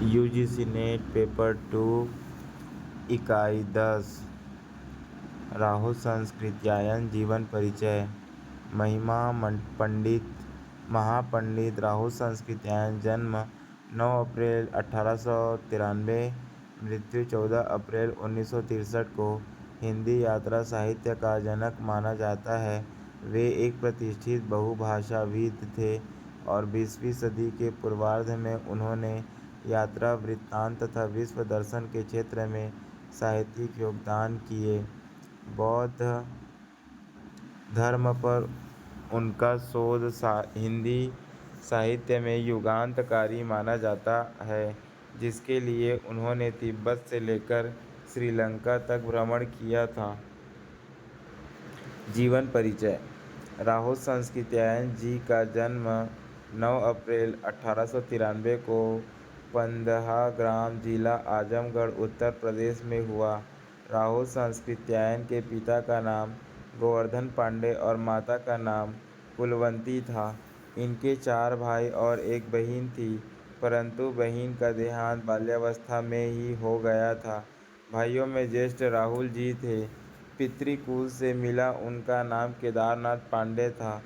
UGC net paper 2 इकाई 10 राहुल संस्कृत्यायन जीवन परिचय महिमा पंडित महापंडित राहुल संस्कृत्यायन जन्म 9 अप्रैल 1893, मृत्यु 14 अप्रैल 1963 को हिंदी यात्रा साहित्य का जनक माना जाता है। वे एक प्रतिष्ठित बहुभाषाविद थे और 20वीं सदी के पूर्वार्ध में उन्होंने यात्रा वृत्तांत तथा विश्व दर्शन के क्षेत्र में साहित्यिक योगदान किए। बौद्ध धर्म पर उनका शोध हिंदी साहित्य में युगांतकारी माना जाता है, जिसके लिए उन्होंने तिब्बत से लेकर श्रीलंका तक भ्रमण किया था। जीवन परिचय राहुल संस्कृत्यायन जी का जन्म 9 अप्रैल 1893 को पंदहग्राम जिला आजमगढ़ उत्तर प्रदेश में हुआ। राहुल संस्कृत्यायन के पिता का नाम गोवर्धन पांडे और माता का नाम कुलवंती था। इनके 4 भाई और एक बहन थी, परंतु बहन का देहांत बाल्यावस्था में ही हो गया था। भाइयों में ज्येष्ठ राहुल जी थे। पितृकुल से मिला उनका नाम केदारनाथ पांडे था।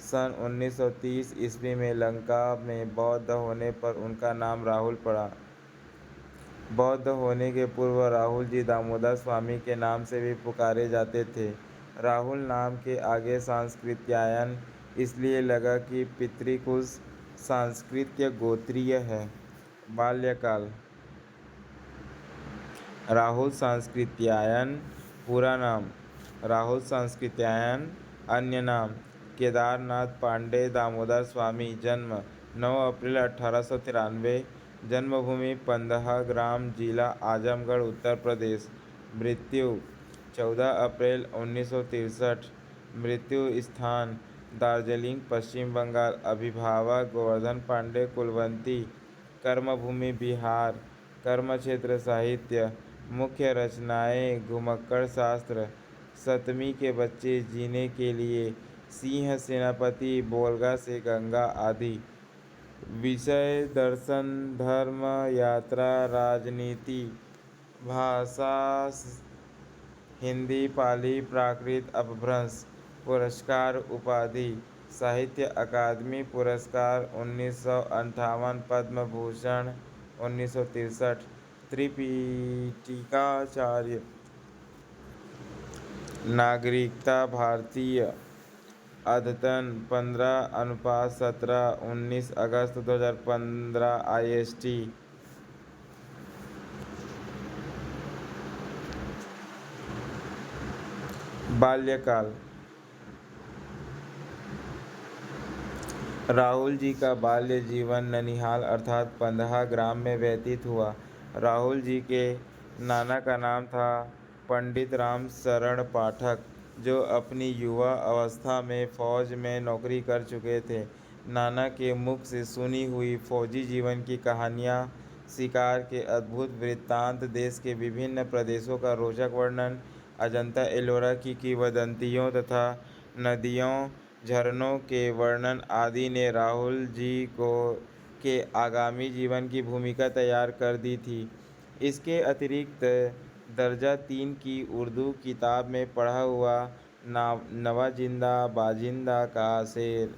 सन 1930 ईस्वी में लंका में बौद्ध होने पर उनका नाम राहुल पड़ा। बौद्ध होने के पूर्व राहुल जी दामोदर स्वामी के नाम से भी पुकारे जाते थे। राहुल नाम के आगे संस्कृत्यायन इसलिए लगा कि पितृकुल सांस्कृत्य गोत्रीय है। बाल्यकाल राहुल संस्कृत्यायन पूरा नाम राहुल संस्कृत्यायन, अन्य नाम केदारनाथ पांडे दामोदर स्वामी। जन्म 9 अप्रैल 1893, जन्मभूमि पंदहग्राम जिला आजमगढ़ उत्तर प्रदेश। मृत्यु 14 अप्रैल 1963, मृत्यु स्थान दार्जिलिंग पश्चिम बंगाल। अभिभावक गोवर्धन पांडे कुलवंती। कर्मभूमि बिहार। कर्मक्षेत्र साहित्य। मुख्य रचनाएं घुमक्कड़ शास्त्र, सतमी के बच्चे जीने के लिए, सिंह सेनापति, बोलगा से गंगा आदि। विषय दर्शन, धर्म, यात्रा, राजनीति। भाषा हिंदी, पाली, प्राकृत, अपभ्रंश। पुरस्कार उपाधि साहित्य अकादमी पुरस्कार 1958, पद्म भूषण 1963, त्रिपिटकाचार्य। नागरिकता भारतीय। अद्यतन 15:17, 19 अगस्त 2015 IST। बाल्यकाल राहुल जी का बाल्य जीवन ननिहाल अर्थात पंदहग्राम में व्यतीत हुआ। राहुल जी के नाना का नाम था पंडित राम शरण पाठक, जो अपनी युवा अवस्था में फौज में नौकरी कर चुके थे। नाना के मुख से सुनी हुई फौजी जीवन की कहानियाँ, शिकार के अद्भुत वृत्तांत, देश के विभिन्न प्रदेशों का रोचक वर्णन, अजंता एलोरा की किंवदंतियों तथा नदियों झरनों के वर्णन आदि ने राहुल जी को के आगामी जीवन की भूमिका तैयार कर दी थी। इसके अतिरिक्त दर्जा 3 की उर्दू किताब में पढ़ा हुआ नवाजिंदा बाजिंदा का शेर,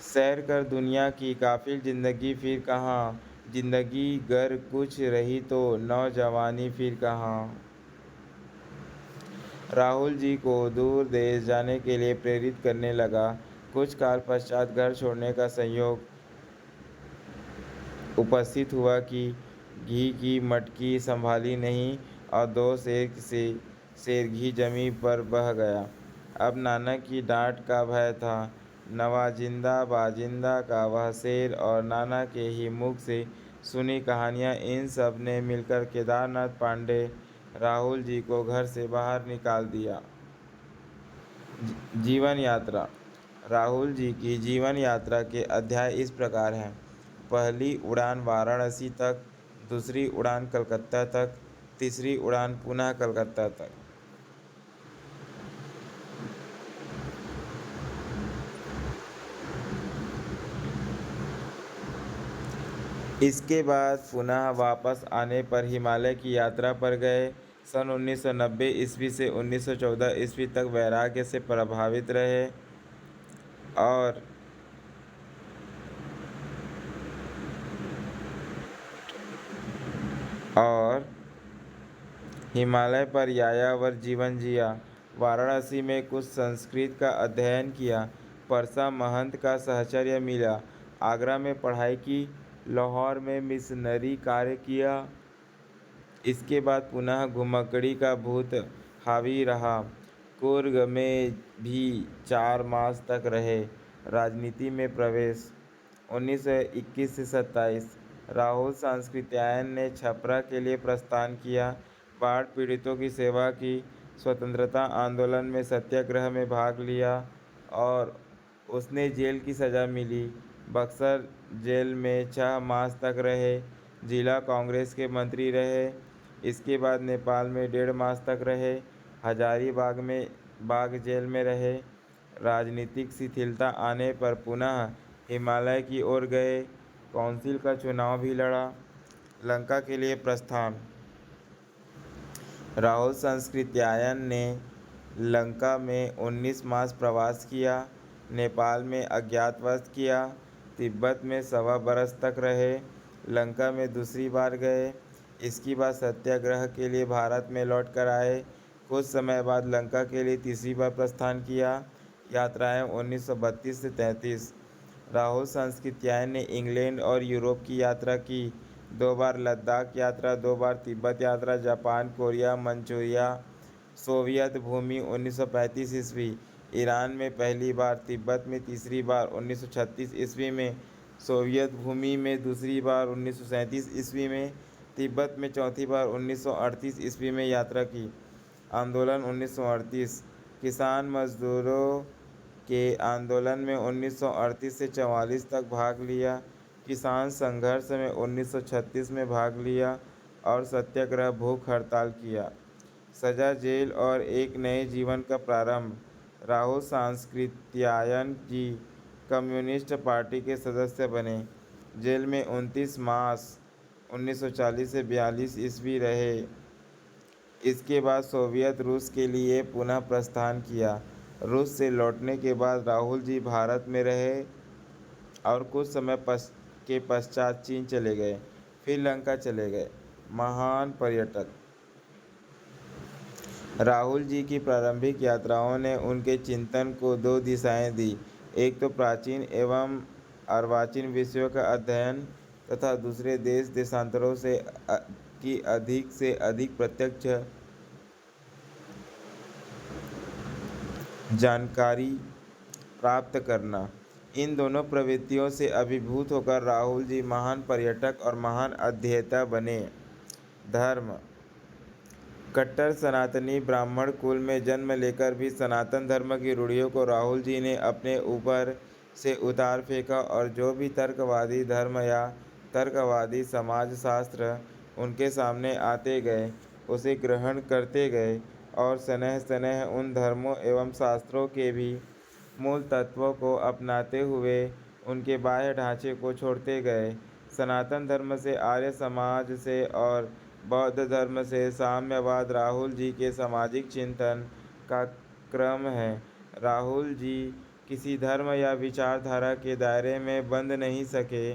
सैर कर दुनिया की काफिल जिंदगी फिर कहाँ, जिंदगी गर कुछ रही तो नौजवानी फिर कहाँ। राहुल जी को दूर देश जाने के लिए प्रेरित करने लगा। कुछ काल पश्चात घर छोड़ने का संयोग उपस्थित हुआ कि घी की मटकी संभाली नहीं और 2 सेर घी जमीन पर बह गया। अब नाना की डांट का भय था। नवाजिंदा बाजिंदा का वह शेर और नाना के ही मुख से सुनी कहानियाँ, इन सब ने मिलकर केदारनाथ पांडे राहुल जी को घर से बाहर निकाल दिया। जीवन यात्रा राहुल जी की जीवन यात्रा के अध्याय इस प्रकार हैं। पहली उड़ान वाराणसी तक, दूसरी उड़ान कलकत्ता तक, तीसरी उड़ान पुनः कलकत्ता तक। इसके बाद पुनः वापस आने पर हिमालय की यात्रा पर गए। सन 1990 ईस्वी से 1914 ईस्वी तक वैराग्य से प्रभावित रहे और और हिमालय पर यायावर जीवन जिया। वाराणसी में कुछ संस्कृत का अध्ययन किया। परसा महंत का साहचर्य मिला। आगरा में पढ़ाई की। लाहौर में मिशनरी कार्य किया। इसके बाद पुनः घुमक्कड़ी का भूत हावी रहा। कुर्ग में भी 4 मास तक रहे। राजनीति में प्रवेश 1921 से 27। राहुल सांस्कृत्यायन ने छपरा के लिए प्रस्थान किया। बाढ़ पीड़ितों की सेवा की। स्वतंत्रता आंदोलन में सत्याग्रह में भाग लिया और उसने जेल की सज़ा मिली। बक्सर जेल में 6 मास तक रहे। जिला कांग्रेस के मंत्री रहे। इसके बाद नेपाल में 1.5 मास तक रहे। हजारीबाग में बाग जेल में रहे। राजनीतिक शिथिलता आने पर पुनः हिमालय की ओर गए। काउंसिल का चुनाव भी लड़ा। लंका के लिए प्रस्थान। राहुल सांस्कृत्यायन ने लंका में 19 मास प्रवास किया। नेपाल में अज्ञातवास किया। तिब्बत में 1.25 बरस तक रहे। लंका में दूसरी बार गए। इसके बाद सत्याग्रह के लिए भारत में लौट कर आए। कुछ समय बाद लंका के लिए तीसरी बार प्रस्थान किया। यात्राएं 1932 से 33। राहुल सांस्कृत्यायन ने इंग्लैंड और यूरोप की यात्रा की। 2 बार लद्दाख यात्रा, 2 बार तिब्बत यात्रा, जापान, कोरिया, मंचूरिया, सोवियत भूमि 1935 ईस्वी। ईरान में पहली बार, तिब्बत में तीसरी बार 1936 ईस्वी में, सोवियत भूमि में दूसरी बार 1937 ईस्वी में, तिब्बत में चौथी बार 1938 ईस्वी में यात्रा की। आंदोलन 1938। किसान मजदूरों के आंदोलन में 1938 से 44 तक भाग लिया। किसान संघर्ष में 1936 में भाग लिया और सत्याग्रह भूख हड़ताल किया। सजा, जेल और एक नए जीवन का प्रारंभ। राहुल सांस्कृत्यायन जी कम्युनिस्ट पार्टी के सदस्य बने। जेल में 29 मास 1940 से 42 ईस्वी रहे। इसके बाद सोवियत रूस के लिए पुनः प्रस्थान किया। रूस से लौटने के बाद राहुल जी भारत में रहे और कुछ समय के पश्चात चीन चले गए, फिर लंका चले गए। महान पर्यटक। राहुल जी की प्रारंभिक यात्राओं ने उनके चिंतन को 2 दिशाएं दी। एक तो प्राचीन एवं अर्वाचीन विषयों का अध्ययन तथा दूसरे देश देशांतरों की अधिक से अधिक प्रत्यक्ष जानकारी प्राप्त करना। इन दोनों प्रवृत्तियों से अभिभूत होकर राहुल जी महान पर्यटक और महान अध्येता बने। धर्म। कट्टर सनातनी ब्राह्मण कुल में जन्म लेकर भी सनातन धर्म की रूढ़ियों को राहुल जी ने अपने ऊपर से उतार फेंका और जो भी तर्कवादी धर्म या तर्कवादी समाजशास्त्र उनके सामने आते गए उसे ग्रहण करते गए और सनह सनह उन धर्मों एवं शास्त्रों के भी मूल तत्वों को अपनाते हुए उनके बाह्य ढांचे को छोड़ते गए। सनातन धर्म से, आर्य समाज से और बौद्ध धर्म से साम्यवाद राहुल जी के सामाजिक चिंतन का क्रम है। राहुल जी किसी धर्म या विचारधारा के दायरे में बंध नहीं सके।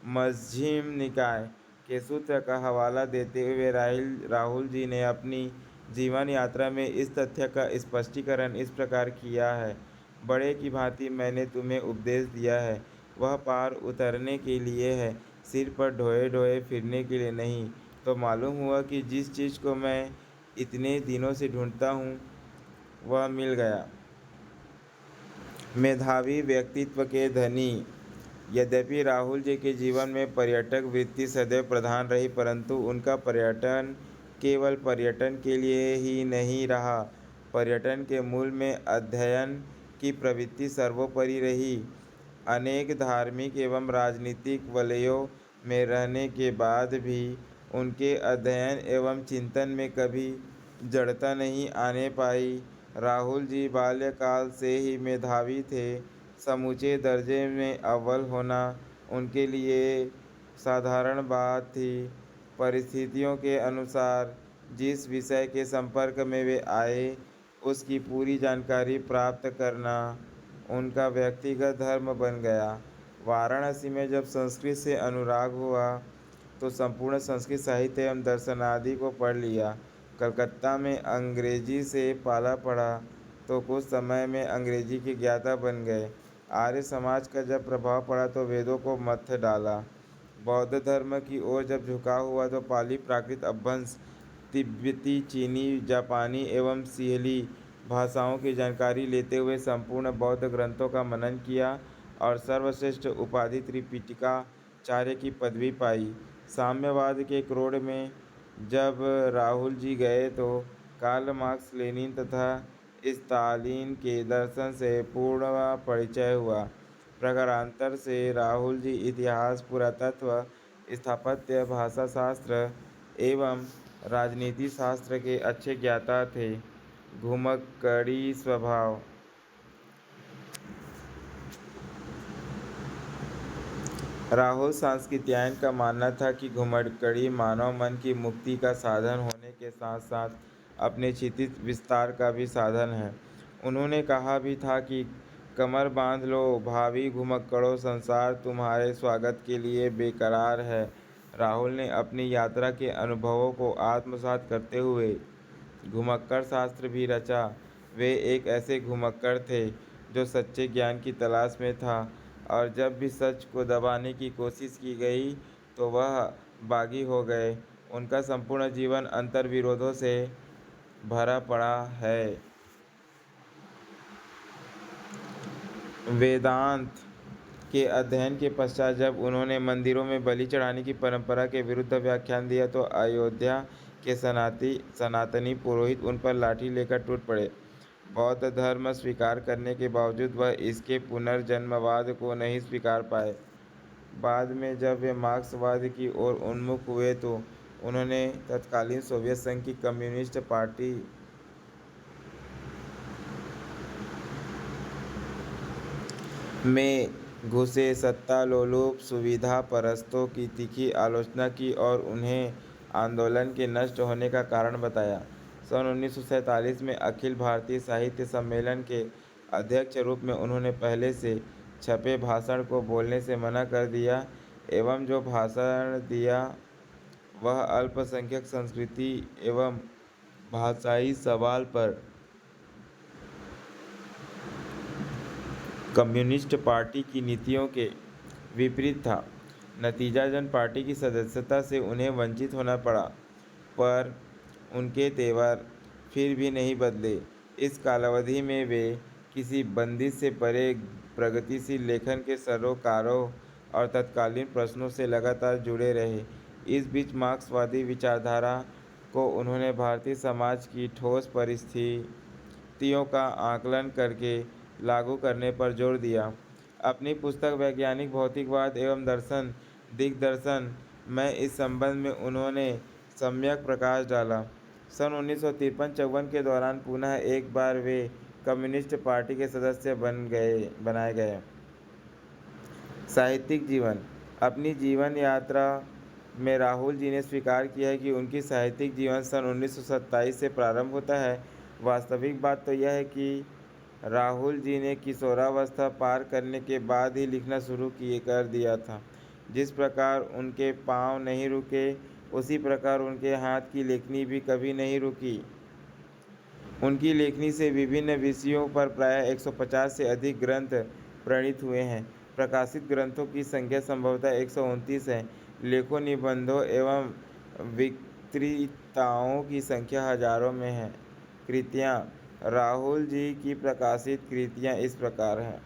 मध्यम निकाय के सूत्र का हवाला देते हुए राहुल जी ने अपनी जीवन यात्रा में इस तथ्य का स्पष्टीकरण इस प्रकार किया है। बड़े की भांति मैंने तुम्हें उपदेश दिया है, वह पार उतरने के लिए है, सिर पर ढोए ढोए फिरने के लिए नहीं। तो मालूम हुआ कि जिस चीज़ को मैं इतने दिनों से ढूंढता हूँ वह मिल गया। मेधावी व्यक्तित्व के धनी। यद्यपि राहुल जी के जीवन में पर्यटक वृत्ति सदैव प्रधान रही, परंतु उनका पर्यटन केवल पर्यटन के लिए ही नहीं रहा। पर्यटन के मूल में अध्ययन की प्रवृत्ति सर्वोपरि रही। अनेक धार्मिक एवं राजनीतिक वलयों में रहने के बाद भी उनके अध्ययन एवं चिंतन में कभी जड़ता नहीं आने पाई। राहुल जी बाल्यकाल से ही मेधावी थे। समूचे दर्जे में अव्वल होना उनके लिए साधारण बात थी। परिस्थितियों के अनुसार जिस विषय के संपर्क में वे आए, उसकी पूरी जानकारी प्राप्त करना उनका व्यक्तिगत धर्म बन गया। वाराणसी में जब संस्कृत से अनुराग हुआ, तो संपूर्ण संस्कृत साहित्य एवं दर्शन आदि को पढ़ लिया। कलकत्ता में अंग्रेजी से पाला पड़ा, तो कुछ समय में अंग्रेजी के ज्ञाता बन गए। आर्य समाज का जब प्रभाव पड़ा, तो वेदों को मत्थ डाला। बौद्ध धर्म की ओर जब झुकाव हुआ, तो पाली, प्राकृत, अपभ्रंश, तिब्बती, चीनी, जापानी एवं सिंहली भाषाओं की जानकारी लेते हुए संपूर्ण बौद्ध ग्रंथों का मनन किया और सर्वश्रेष्ठ उपाधि त्रिपिटकाचार्य की पदवी पाई। साम्यवाद के क्रोध में जब राहुल जी गए, तो कार्ल मार्क्स, लेनिन तथा स्टालिन के दर्शन से पूर्ण परिचय हुआ। प्रकारांतर से राहुल जी इतिहास, पुरातत्व, स्थापत्य, भाषाशास्त्र एवं राजनीति शास्त्र के अच्छे ज्ञाता थे। घुमक्कड़ी स्वभाव। राहुल सांस्कृत्यायन का मानना था कि घुमक्कड़ी मानव मन की मुक्ति का साधन होने के साथ साथ अपने क्षितिज विस्तार का भी साधन है। उन्होंने कहा भी था कि कमर बांध लो भावी घुमक्कड़ों, संसार तुम्हारे स्वागत के लिए बेकरार है। राहुल ने अपनी यात्रा के अनुभवों को आत्मसात करते हुए घुमक्कड़ शास्त्र भी रचा। वे एक ऐसे घुमक्कड़ थे जो सच्चे ज्ञान की तलाश में था, और जब भी सच को दबाने की कोशिश की गई, तो वह बागी हो गए। उनका संपूर्ण जीवन अंतर्विरोधों से भरा पड़ा है। वेदांत के अध्ययन के पश्चात जब उन्होंने मंदिरों में बलि चढ़ाने की परंपरा के विरुद्ध व्याख्यान दिया, तो अयोध्या के सनातनी पुरोहित उन पर लाठी लेकर टूट पड़े। बौद्ध धर्म स्वीकार करने के बावजूद वह इसके पुनर्जन्मवाद को नहीं स्वीकार पाए। बाद में जब वे मार्क्सवाद की ओर उन्मुख हुए, तो उन्होंने तत्कालीन सोवियत संघ की कम्युनिस्ट पार्टी में घुसे सत्तालोलुप सुविधा परस्तों की तीखी आलोचना की और उन्हें आंदोलन के नष्ट होने का कारण बताया। सन 1947 में अखिल भारतीय साहित्य सम्मेलन के अध्यक्ष रूप में उन्होंने पहले से छपे भाषण को बोलने से मना कर दिया एवं जो भाषण दिया वह अल्पसंख्यक संस्कृति एवं भाषाई सवाल पर कम्युनिस्ट पार्टी की नीतियों के विपरीत था। नतीजतन पार्टी की सदस्यता से उन्हें वंचित होना पड़ा, पर उनके तेवर फिर भी नहीं बदले। इस कालावधि में वे किसी बंदिश से परे प्रगतिशील लेखन के सरोकारों और तत्कालीन प्रश्नों से लगातार जुड़े रहे। इस बीच मार्क्सवादी विचारधारा को उन्होंने भारतीय समाज की ठोस परिस्थितियों का आकलन करके लागू करने पर जोर दिया। अपनी पुस्तक वैज्ञानिक भौतिकवाद एवं दर्शन दिग्दर्शन में इस संबंध में उन्होंने सम्यक प्रकाश डाला। सन 1953-54 के दौरान पुनः एक बार वे कम्युनिस्ट पार्टी के सदस्य बनाए गए। साहित्यिक जीवन। अपनी जीवन यात्रा में राहुल जी ने स्वीकार किया है कि उनकी साहित्यिक जीवन सन 1927 से प्रारंभ होता है। वास्तविक बात तो यह है कि राहुल जी ने किशोरावस्था पार करने के बाद ही लिखना शुरू कर दिया था। जिस प्रकार उनके पाँव नहीं रुके, उसी प्रकार उनके हाथ की लेखनी भी कभी नहीं रुकी। उनकी लेखनी से विभिन्न विषयों पर प्रायः 150 से अधिक ग्रंथ प्रणीत हुए हैं। प्रकाशित ग्रंथों की संख्या संभवतः 129 है। लेखों, निबंधों एवं वक्तृताओं की संख्या हजारों में है। कृतियाँ। राहुल जी की प्रकाशित कृतियाँ इस प्रकार हैं।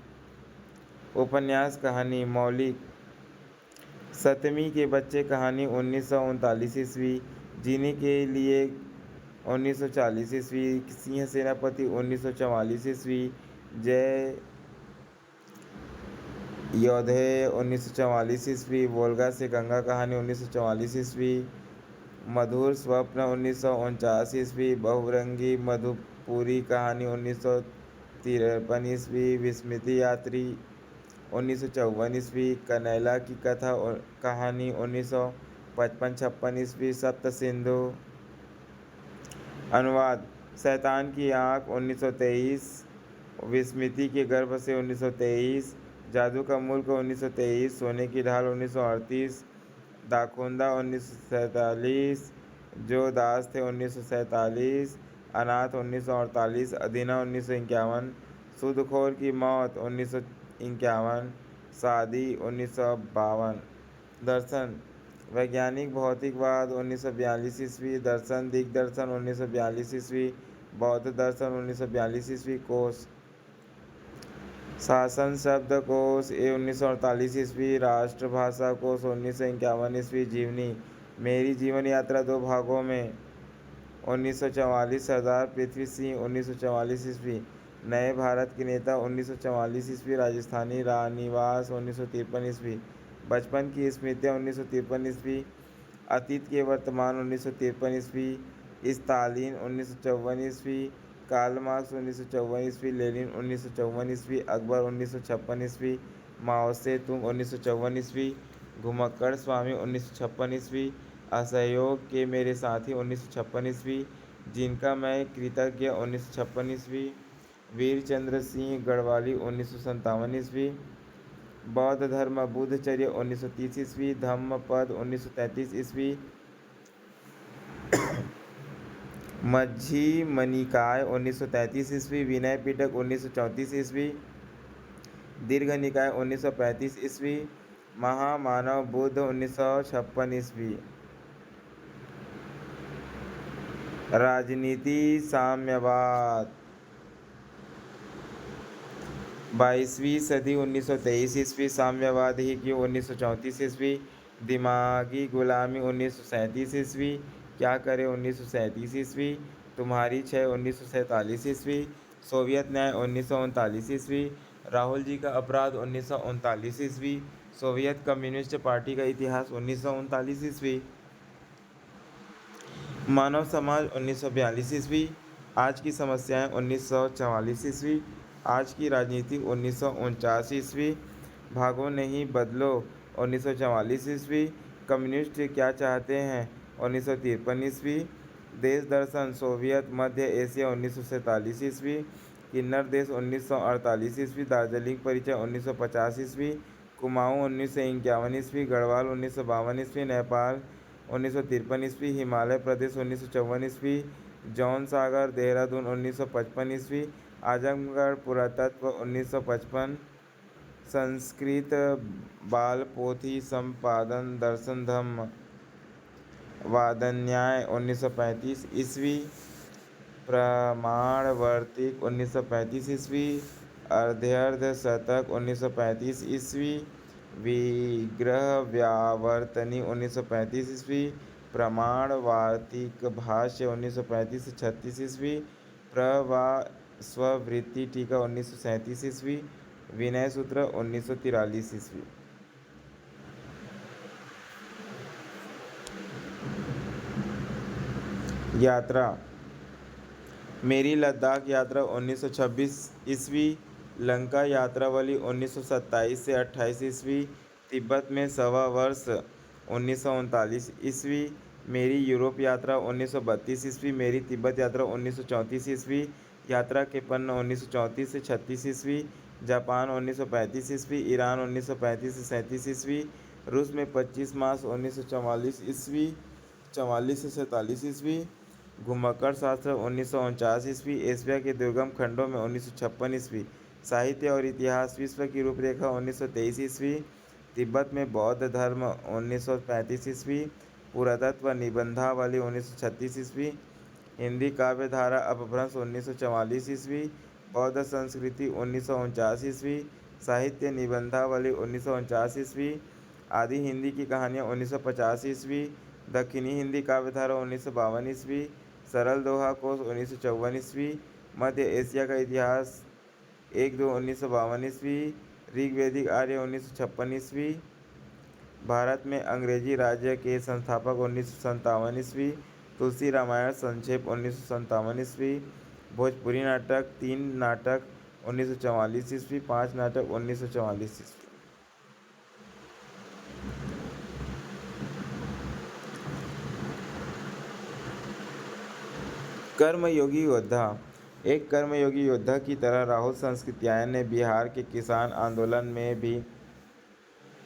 उपन्यास, कहानी। मौलिक। सतमी के बच्चे कहानी 1939 ईस्वी, जीने के लिए 1940 ईस्वी, सिंह सेनापति 1944 ईस्वी, जय योधे 1944 ईस्वी, वोल्गा से गंगा कहानी 1944 ईस्वी, मधुर स्वप्न 1949 ईस्वी, बहुरंगी मधुपुरी कहानी 1953 ईस्वी, विस्मृति यात्री 1954 ईस्वी, कनैला की कथा और कहानी 1955-56 ईस्वी, सप्त सिंधु अनुवाद शैतान की आँख 1923, विस्मृति के गर्भ से 1923, जादू का मुल्क 1923, सोने की ढाल 1938, दाखोंदा 1947, जो दास थे 1947, अनाथ 1948, अधीना 1951, सूदखोर की मौत 1951, शादी 1952। दर्शन वैज्ञानिक भौतिकवाद 1942 ईस्वी, दर्शन दिग्दर्शन 1942 ईस्वी, बौद्ध दर्शन 1942 ईस्वी, कोश शासन शब्दकोश 1948 ईस्वी, राष्ट्रभाषा कोश 1951 ईस्वी, जीवनी मेरी जीवन यात्रा 2 भागों में 1944, सरदार पृथ्वी सिंह 1944 ईस्वी, नए भारत के नेता 1944 ईस्वी, राजस्थानी रानिवास 1953 ईस्वी, बचपन की स्मृतियाँ 1953 ईस्वी, अतीत के वर्तमान 1953 ईस्वी, स्टालिन 1954 ईस्वी, कार्ल मार्क्स 1954 ईस्वी, लेनिन 1954 ईस्वी, अकबर 1956 ईस्वी, माओ से तुंग 1954 ईस्वी, घुमक्कड़ स्वामी 1956 ईस्वी, असहयोग के मेरे साथी 1956 ईस्वी, जिनका मैं कृतज्ञ 1956 ईस्वी, वीरचंद्र सिंह गढ़वाली 1957 ईस्वी, बौद्ध धर्म बुद्धचर्य 1930 ईस्वी, धम्मपद 1933 ईस्वी, मज्झिम निकाय 1933 ईस्वी, विनय पिटक 1934 ईस्वी, दीर्घ निकाय 1935 ईस्वी, महामानव बुद्ध 1956 ईस्वी। राजनीति साम्यवाद 22वीं सदी 1923 ईस्वी, साम्यवाद ही क्यों 1934 ईस्वी, दिमागी गुलामी 1937 ईस्वी, क्या करे 1937 ईस्वी, तुम्हारी छः 1947 ईस्वी, सोवियत न्याय 1939 ईस्वी, राहुल जी का अपराध 1939 ईस्वी, सोवियत कम्युनिस्ट पार्टी का इतिहास 1939 ईस्वी, मानव समाज 1942 ईस्वी, आज की समस्याएं 1944 ईस्वी, आज की राजनीति 1949 ईस्वी, भागो नहीं बदलो 1944 ईस्वी, कम्युनिस्ट क्या चाहते हैं 1953 ईस्वी, देश दर्शन सोवियत मध्य एशिया 1947 ईस्वी, किन्नर देश 1948 ईस्वी, दार्जिलिंग परिचय 1950 ईस्वी, कुमाऊं 1951 ईस्वी, गढ़वाल 1952 ईस्वी, नेपाल 1953 ईस्वी, हिमाचल प्रदेश 1954 ईस्वी, जौन सागर देहरादून 1955 ईस्वी, आजमगढ़ पुरातत्व 1955, संस्कृत बाल पोथी संपादन दर्शन धम्म वादन्याय 1935 ईस्वी, प्रमाणवर्तिक 1935 ईस्वी, अर्धर्ध शतक 1935 ईस्वी, विग्रह व्यावर्तनी 1935 ईस्वी, प्रमाणवार्तिक भाष्य 1935 से 36 ईस्वी, स्ववृत्ति टीका 1937 ईस्वी, विनय सूत्र 1943 ईस्वी। यात्रा मेरी लद्दाख यात्रा 1926 ईस्वी, लंका यात्रावली 1927 से 28 ईस्वी, तिब्बत में सवा वर्ष 1939 ईस्वी, मेरी यूरोप यात्रा 1932 ईस्वी, मेरी तिब्बत यात्रा 1934 ईस्वी, यात्रा के पन्न 1934 से 36 ईस्वी, जापान 1935 ईस्वी, ईरान 1935 से 37 ईस्वी, रूस में 25 मार्च 1944 ईस्वी, 44 से 47 ईस्वी, घुमक्कड़ शास्त्र 1949 ईस्वी, एशिया के दुर्गम खंडों में 1956 ईस्वी, साहित्य और इतिहास विश्व की रूपरेखा 1923 ईस्वी, तिब्बत में बौद्ध धर्म 1935 ईस्वी, पुरातत्व निबंधावली 1936 ईस्वी, हिंदी काव्य धारा अपभ्रंश 1944 ईस्वी, बौद्ध संस्कृति 1949 ईस्वी, साहित्य निबंधावली 1949 ईस्वी, आदि हिंदी की कहानियाँ 1950 ईस्वी, दक्षिणी हिंदी काव्यधारा 1952 ईस्वी, सरल दोहा कोश 1954 ईस्वी, मध्य एशिया का इतिहास 1-2 1952 ईस्वी, ऋग्वेदिक आर्य 1956 ईस्वी, भारत में अंग्रेजी राज्य के संस्थापक 1957 ईस्वी, तुलसी रामायण संक्षेप 1957 ईस्वी, भोजपुरी नाटक 3 नाटक 1944 ईस्वी, 5 नाटक 1944 ईस्वी। कर्मयोगी योद्धा। एक कर्मयोगी योद्धा की तरह राहुल सांकृत्यायन ने बिहार के किसान आंदोलन में भी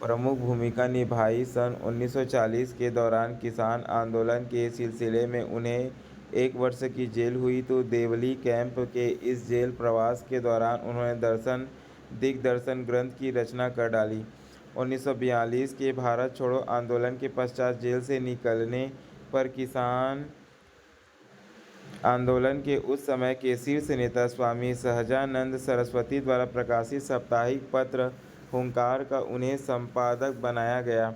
प्रमुख भूमिका निभाई। सन 1940 के दौरान किसान आंदोलन के सिलसिले में उन्हें 1 वर्ष की जेल हुई तो देवली कैंप के इस जेल प्रवास के दौरान उन्होंने दर्शन दिग्दर्शन ग्रंथ की रचना कर डाली। 1942 के भारत छोड़ो आंदोलन के पश्चात जेल से निकलने पर किसान आंदोलन के उस समय के शीर्ष नेता स्वामी सहजानंद सरस्वती द्वारा प्रकाशित साप्ताहिक पत्र हुंकार का उन्हें संपादक बनाया गया।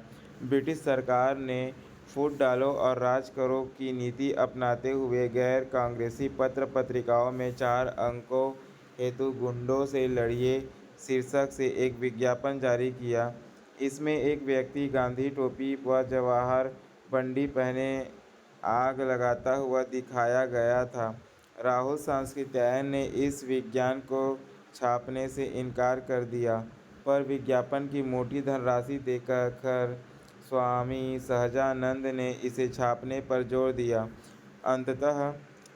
ब्रिटिश सरकार ने फूट डालो और राज करो की नीति अपनाते हुए गैर कांग्रेसी पत्र पत्रिकाओं में 4 अंकों हेतु गुंडों से लड़िए शीर्षक से एक विज्ञापन जारी किया। इसमें एक व्यक्ति गांधी टोपी व जवाहर बंडी पहने आग लगाता हुआ दिखाया गया था। राहुल सांकृत्यायन ने इस विज्ञापन को छापने से इनकार कर दिया, पर विज्ञापन की मोटी धनराशि देखकर स्वामी सहजानंद ने इसे छापने पर जोर दिया। अंततः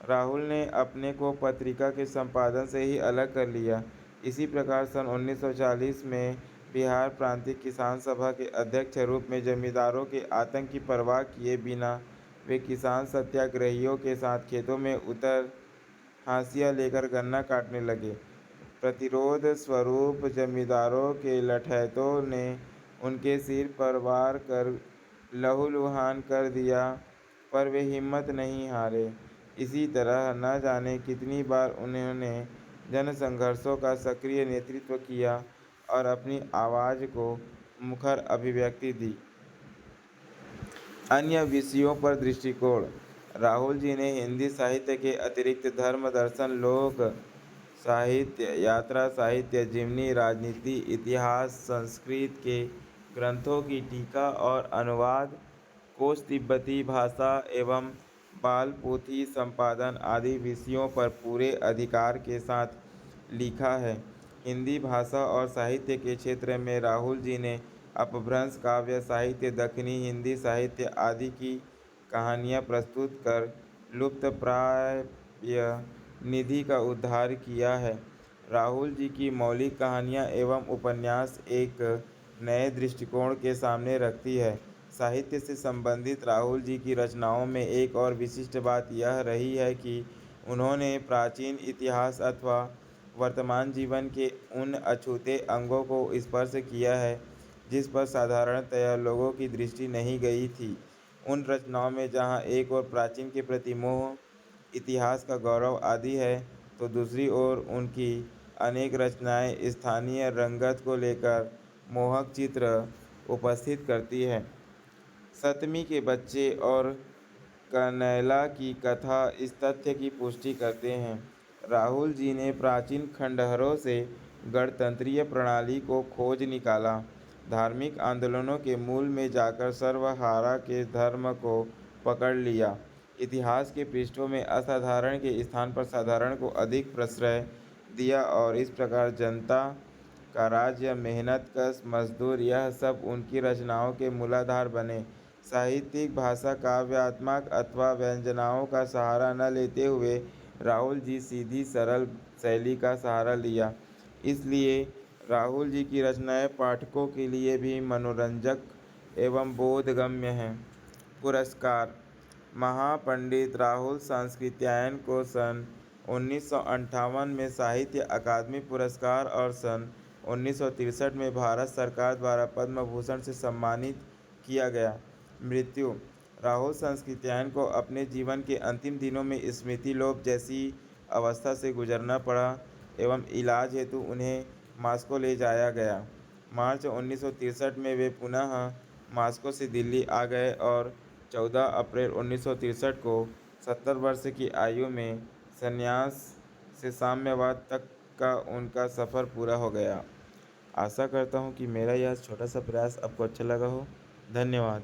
राहुल ने अपने को पत्रिका के संपादन से ही अलग कर लिया। इसी प्रकार सन 1940 में बिहार प्रांतीय किसान सभा के अध्यक्ष के रूप में जमींदारों के आतंक की परवाह किए बिना वे किसान सत्याग्रहियों के साथ खेतों में उतर हाशिया लेकर गन्ना काटने लगे। प्रतिरोध स्वरूप जमींदारों के लठैतों ने उनके सिर पर वार कर लहूलुहान कर दिया, पर वे हिम्मत नहीं हारे। इसी तरह न जाने कितनी बार उन्होंने जनसंघर्षों का सक्रिय नेतृत्व किया और अपनी आवाज़ को मुखर अभिव्यक्ति दी। अन्य विषयों पर दृष्टिकोण। राहुल जी ने हिंदी साहित्य के अतिरिक्त धर्म दर्शन लोक साहित्य यात्रा साहित्य जीवनी राजनीति इतिहास संस्कृत के ग्रंथों की टीका और अनुवाद कोश तिब्बती भाषा एवं बाल पोथी संपादन आदि विषयों पर पूरे अधिकार के साथ लिखा है। हिंदी भाषा और साहित्य के क्षेत्र में राहुल जी ने अपभ्रंश काव्य साहित्य दक्षिणी हिंदी साहित्य आदि की कहानियाँ प्रस्तुत कर लुप्तप्राय निधि का उद्धार किया है। राहुल जी की मौलिक कहानियाँ एवं उपन्यास एक नए दृष्टिकोण के सामने रखती है। साहित्य से संबंधित राहुल जी की रचनाओं में एक और विशिष्ट बात यह रही है कि उन्होंने प्राचीन इतिहास अथवा वर्तमान जीवन के उन अछूते अंगों को स्पर्श किया है जिस पर साधारणतया लोगों की दृष्टि नहीं गई थी। उन रचनाओं में जहाँ एक ओर प्राचीन के प्रति मोह, इतिहास का गौरव आदि है, तो दूसरी ओर उनकी अनेक रचनाएं स्थानीय रंगत को लेकर मोहक चित्र उपस्थित करती है। सतमी के बच्चे और कनैला की कथा इस तथ्य की पुष्टि करते हैं। राहुल जी ने प्राचीन खंडहरों से गणतंत्रीय प्रणाली को खोज निकाला, धार्मिक आंदोलनों के मूल में जाकर सर्वहारा के धर्म को पकड़ लिया, इतिहास के पृष्ठों में असाधारण के स्थान पर साधारण को अधिक प्रश्रय दिया और इस प्रकार जनता का राज्य, मेहनतकश मजदूर, यह सब उनकी रचनाओं के मूलाधार बने। साहित्यिक भाषा काव्यात्मक अथवा व्यंजनाओं का सहारा न लेते हुए राहुल जी सीधी सरल शैली का सहारा लिया। इसलिए राहुल जी की रचनाएं पाठकों के लिए भी मनोरंजक एवं बोधगम्य हैं। पुरस्कार। महापंडित राहुल सांकृत्यायन को सन 1958 में साहित्य अकादमी पुरस्कार और सन 1963 में भारत सरकार द्वारा पद्म भूषण से सम्मानित किया गया। मृत्यु। राहुल सांकृत्यायन को अपने जीवन के अंतिम दिनों में स्मृति लोप जैसी अवस्था से गुजरना पड़ा एवं इलाज हेतु उन्हें मास्को ले जाया गया। मार्च 1963 में वे पुनः मास्को से दिल्ली आ गए और 14 अप्रैल 1963 को 70 वर्ष की आयु में संन्यास से साम्यवाद तक का उनका सफ़र पूरा हो गया। आशा करता हूँ कि मेरा यह छोटा सा प्रयास आपको अच्छा लगा हो। धन्यवाद।